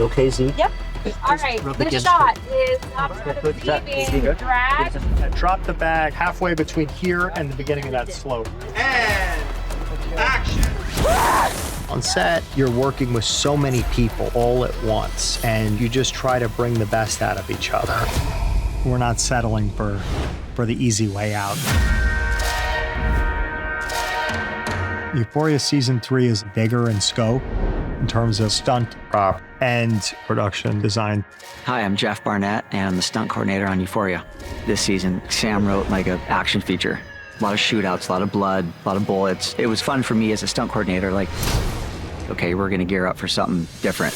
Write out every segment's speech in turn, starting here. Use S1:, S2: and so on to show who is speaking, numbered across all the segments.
S1: You okay, Z?
S2: Yep. All right, this shot is being dragged.
S3: Drop the bag halfway between here and the beginning of that slope.
S4: And action.
S3: On set, you're working with so many people all at once, and you just try to bring the best out of each other. We're not settling for the easy way out. Euphoria Season 3 is bigger in scope in terms of stunt, prop, and production design.
S5: Hi, I'm Jeff Barnett, and I'm the stunt coordinator on Euphoria. This season, Sam wrote like an action feature. A lot of shootouts, a lot of blood, a lot of bullets. It was fun for me as a stunt coordinator, like, okay, we're gonna gear up for something different.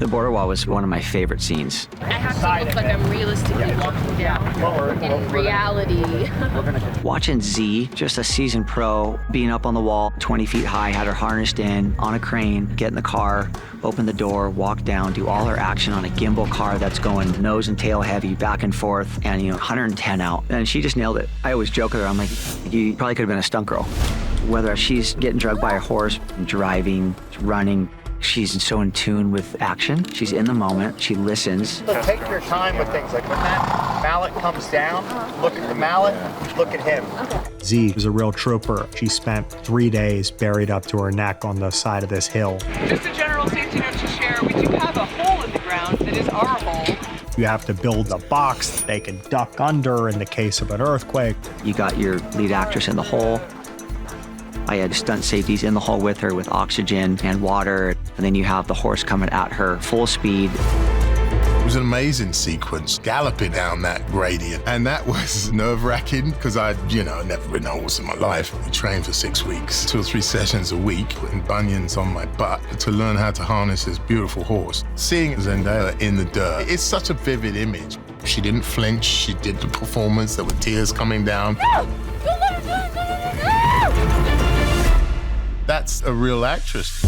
S5: The border wall was one of my favorite scenes.
S2: I have to look like I'm realistically walking down in reality.
S5: Watching Z, just a seasoned pro, being up on the wall, 20 feet high, had her harnessed in, on a crane, get in the car, open the door, walk down, do all her action on a gimbal car that's going nose and tail heavy, back and forth, and 110 out. And she just nailed it. I always joke with her, I'm like, you probably could have been a stunt girl. Whether she's getting drugged by a horse, driving, running, she's so in tune with action. She's in the moment. She listens.
S3: Take your time with things. Like when that mallet comes down, look at the mallet, look at him. Z was a real trooper. She spent 3 days buried up to her neck on the side of this hill.
S6: Just a general safety note to share. We do have a hole in the ground that is our hole.
S3: You have to build a box that they can duck under in the case of an earthquake.
S5: You got your lead actress in the hole. I had stunt safeties in the hole with her with oxygen and water. And then you have the horse coming at her full speed.
S7: It was an amazing sequence, galloping down that gradient. And that was nerve-wracking because I'd, never ridden a horse in my life. We trained for 6 weeks, 2 or 3 sessions a week, putting bunions on my butt to learn how to harness this beautiful horse. Seeing Zendaya in the dirt, it's such a vivid image. She didn't flinch, she did the performance, there were tears coming down.
S2: No! Don't let her do it! No!
S7: That's a real actress.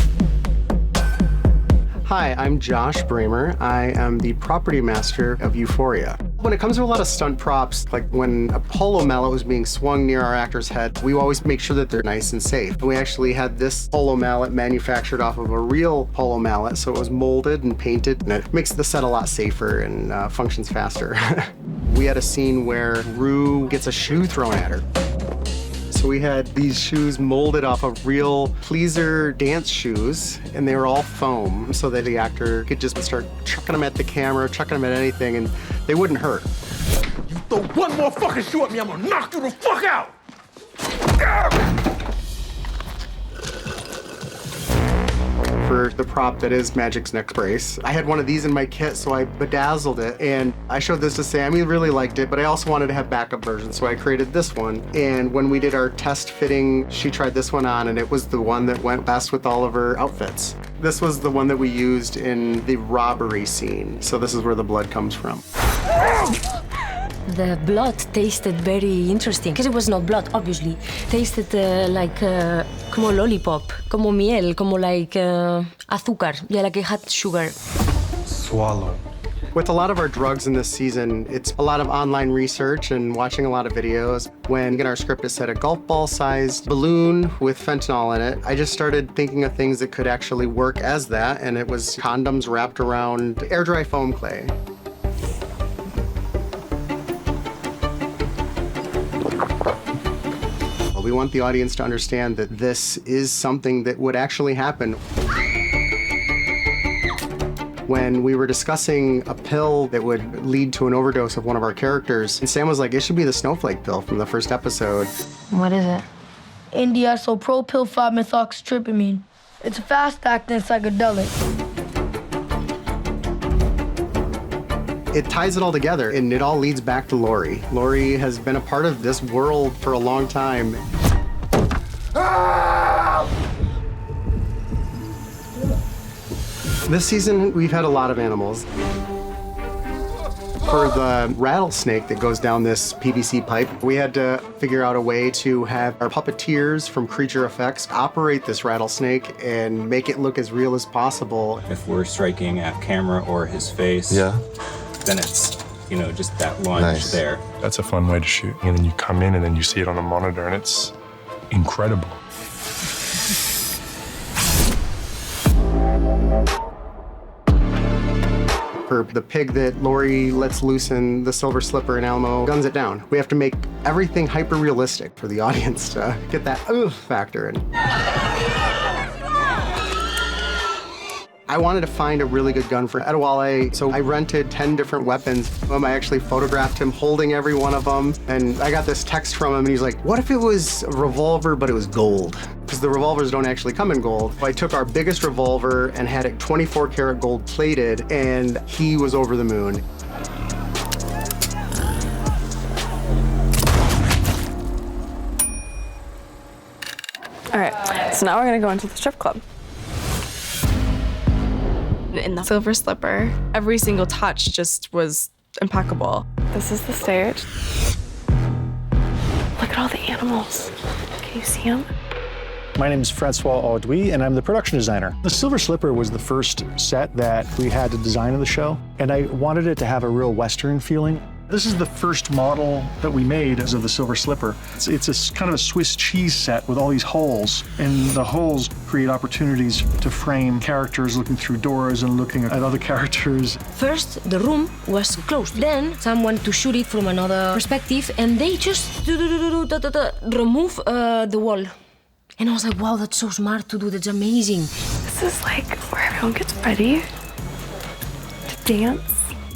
S8: Hi, I'm Josh Bramer. I am the property master of Euphoria. When it comes to a lot of stunt props, like when a polo mallet was being swung near our actor's head, we always make sure that they're nice and safe. We actually had this polo mallet manufactured off of a real polo mallet, so it was molded and painted, and it makes the set a lot safer and functions faster. We had a scene where Rue gets a shoe thrown at her. So we had these shoes molded off of real pleaser dance shoes, and they were all foam, so that the actor could just start chucking them at the camera, chucking them at anything, and they wouldn't hurt.
S4: You throw one more fucking shoe at me, I'm gonna knock you the fuck out!
S8: For the prop that is Magick's neck brace, I had one of these in my kit, so I bedazzled it, and I showed this to Sam. He really liked it, but I also wanted to have backup versions, so I created this one. And when we did our test fitting, she tried this one on, and it was the one that went best with all of her outfits. This was the one that we used in the robbery scene, so this is where the blood comes from.
S9: The blood tasted very interesting, because it was not blood, obviously. Tasted like como lollipop, como miel, como like azúcar. Yeah, like it had sugar.
S8: Swallow. With a lot of our drugs in this season, it's a lot of online research and watching a lot of videos. When our script is set a golf ball-sized balloon with fentanyl in it, I just started thinking of things that could actually work as that, and it was condoms wrapped around air dry foam clay. We want the audience to understand that this is something that would actually happen. When we were discussing a pill that would lead to an overdose of one of our characters, and Sam was like, it should be the snowflake pill from the first episode.
S9: What is it?
S10: N-diisopropyl 5-methoxytryptamine. It's a fast-acting psychedelic.
S8: It ties it all together, and it all leads back to Lori. Lori has been a part of this world for a long time. This season, we've had a lot of animals. For the rattlesnake that goes down this PVC pipe, we had to figure out a way to have our puppeteers from Creature Effects operate this rattlesnake and make it look as real as possible.
S11: If we're striking at camera or his face, then it's, just that lunge there.
S12: That's a fun way to shoot. And then you come in and then you see it on a monitor and it's incredible.
S8: Slipper, the pig that Lori lets loose in the Silver Slipper, and Alamo guns it down. We have to make everything hyper-realistic for the audience to get that oof factor in. I wanted to find a really good gun for Audouy, so I rented 10 different weapons. I actually photographed him holding every one of them, and I got this text from him, and he's like, what if it was a revolver, but it was gold? Because the revolvers don't actually come in gold. I took our biggest revolver and had it 24 karat gold plated, and he was over the moon.
S1: All right, so now we're gonna go into the strip club. In the Silver Slipper, every single touch just was impeccable. This is the stage. Look at all the animals. Can you see them?
S13: My name is François Audouy, and I'm the production designer. The Silver Slipper was the first set that we had to design in the show, and I wanted it to have a real Western feeling. This is the first model that we made of the Silver Slipper. It's a kind of a Swiss cheese set with all these holes, and the holes create opportunities to frame characters looking through doors and looking at other characters.
S9: First, the room was closed. Then, someone to shoot it from another perspective, and they just remove the wall. And I was like, wow, that's so smart to do, that's amazing.
S1: This is like where everyone gets ready to dance.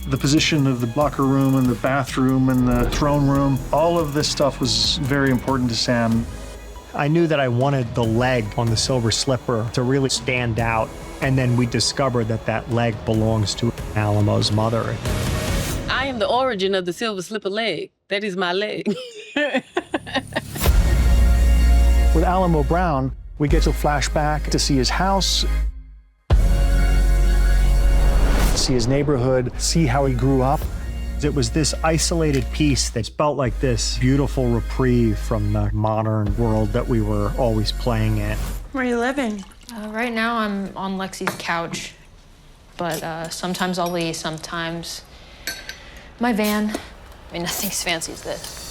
S13: The position of the locker room and the bathroom and the throne room, all of this stuff was very important to Sam.
S3: I knew that I wanted the leg on the Silver Slipper to really stand out, and then we discovered that that leg belongs to Alamo's mother.
S14: I am the origin of the Silver Slipper leg. That is my leg.
S13: With Alamo Brown, we get to flash back to see his house, see his neighborhood, see how he grew up.
S3: It was this isolated piece that felt like this beautiful reprieve from the modern world that we were always playing in.
S1: Where are you living?
S15: Right now I'm on Lexi's couch, but sometimes I'll leave, sometimes my van. I mean, nothing's fancy as this.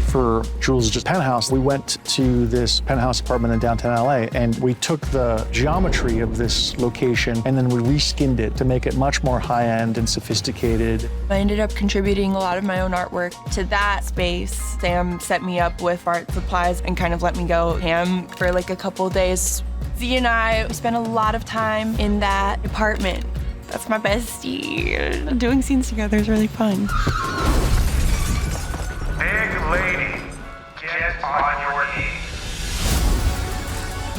S13: For Jules' penthouse, we went to this penthouse apartment in downtown LA, and we took the geometry of this location and then we reskinned it to make it much more high-end and sophisticated.
S16: I ended up contributing a lot of my own artwork to that space. Sam set me up with art supplies and kind of let me go ham for like a couple days. Z and I spent a lot of time in that apartment. That's my bestie. Doing scenes together is really fun.
S17: Big lady, get on your knees.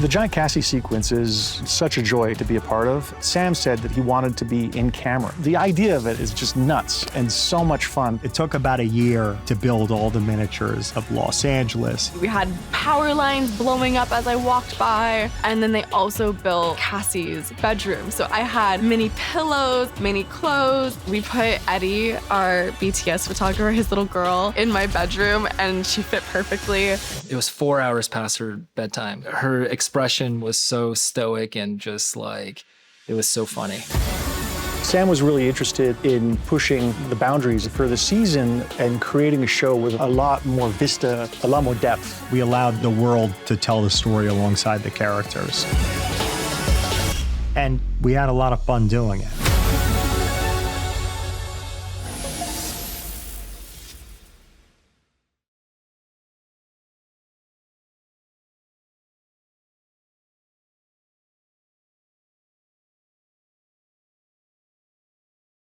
S13: The giant Cassie sequence is such a joy to be a part of. Sam said that he wanted to be in camera. The idea of it is just nuts and so much fun.
S3: It took about a year to build all the miniatures of Los Angeles.
S1: We had power lines blowing up as I walked by, and then they also built Cassie's bedroom. So I had mini pillows, mini clothes. We put Eddie, our BTS photographer, his little girl, in my bedroom, and she fit perfectly.
S18: It was 4 hours past her bedtime. Her expression was so stoic and just like, it was so funny.
S13: Sam was really interested in pushing the boundaries for the season and creating a show with a lot more vista, a lot more depth.
S3: We allowed the world to tell the story alongside the characters. And we had a lot of fun doing it.